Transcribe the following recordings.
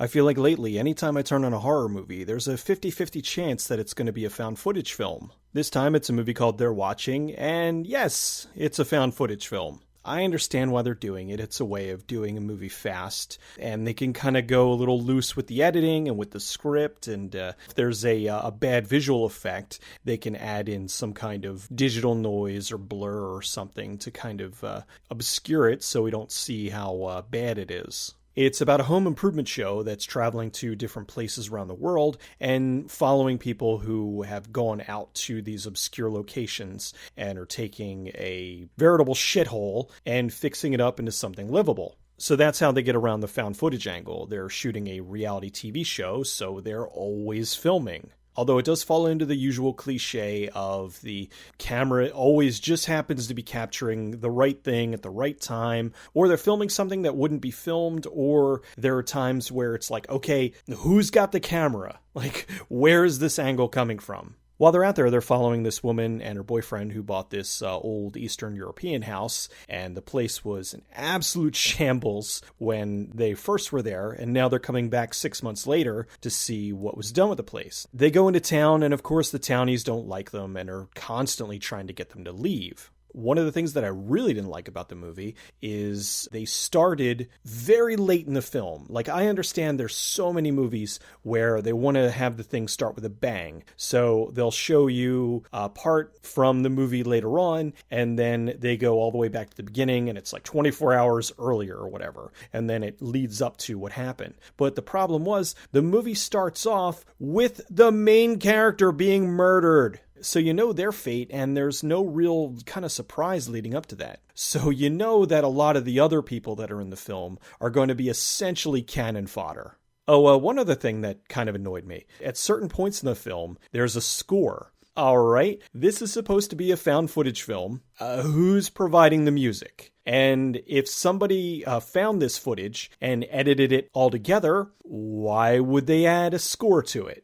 I feel like lately, anytime I turn on a horror movie, there's a 50-50 chance that it's going to be a found footage film. This time it's a movie called They're Watching, and yes, it's a found footage film. I understand why they're doing it. It's a way of doing a movie fast, and they can kind of go a little loose with the editing and with the script, and if there's a bad visual effect, they can add in some kind of digital noise or blur or something to kind of obscure it so we don't see how bad it is. It's about a home improvement show that's traveling to different places around the world and following people who have gone out to these obscure locations and are taking a veritable shithole and fixing it up into something livable. So that's how they get around the found footage angle. They're shooting a reality TV show, so they're always filming. Although it does fall into the usual cliche of the camera always just happens to be capturing the right thing at the right time, or they're filming something that wouldn't be filmed, or there are times where it's like, okay, who's got the camera? Like, where is this angle coming from? While they're out there, they're following this woman and her boyfriend who bought this old Eastern European house, and the place was an absolute shambles when they first were there, and now they're coming back 6 months later to see what was done with the place. They go into town, and of course the townies don't like them and are constantly trying to get them to leave. One of the things that I really didn't like about the movie is they started very late in the film. Like, I understand there's so many movies where they want to have the thing start with a bang. So they'll show you a part from the movie later on, and then they go all the way back to the beginning, and it's like 24 hours earlier or whatever. And then it leads up to what happened. But the problem was the movie starts off with the main character being murdered. So you know their fate, and there's no real kind of surprise leading up to that. So you know that a lot of the other people that are in the film are going to be essentially cannon fodder. Oh, one other thing that kind of annoyed me. At certain points in the film, there's a score. All right, this is supposed to be a found footage film. Who's providing the music? And if somebody found this footage and edited it all together, why would they add a score to it?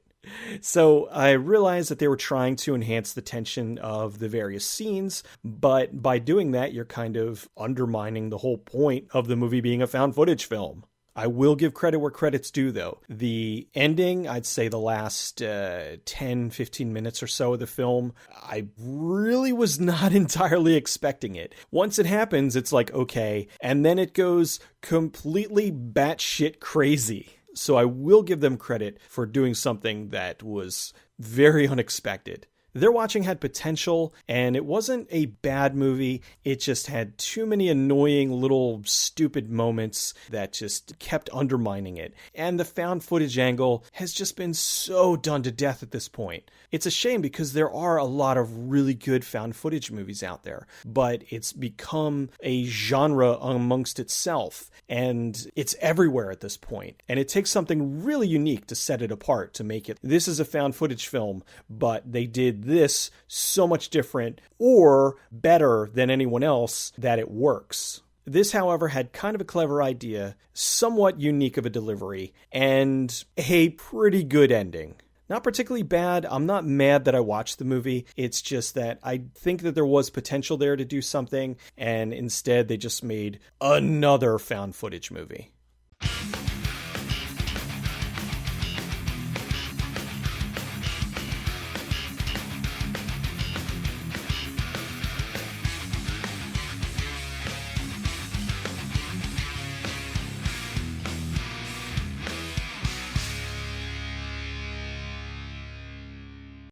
So I realized that they were trying to enhance the tension of the various scenes, but by doing that, you're kind of undermining the whole point of the movie being a found footage film. I will give credit where credit's due, though. The ending, I'd say the last 10, 15 minutes or so of the film, I really was not entirely expecting it. Once it happens, it's like, okay, and then it goes completely batshit crazy. So I will give them credit for doing something that was very unexpected. They're Watching had potential, and it wasn't a bad movie. It just had too many annoying little stupid moments that just kept undermining it. And the found footage angle has just been so done to death at this point. It's a shame because there are a lot of really good found footage movies out there, but it's become a genre amongst itself, and it's everywhere at this point. And it takes something really unique to set it apart, to make it, this is a found footage film, but they did this so much different or better than anyone else that it works. This, however, had kind of a clever idea, somewhat unique of a delivery, and a pretty good ending. Not particularly bad. I'm not mad that I watched the movie. It's just that I think that there was potential there to do something, and instead they just made another found footage movie.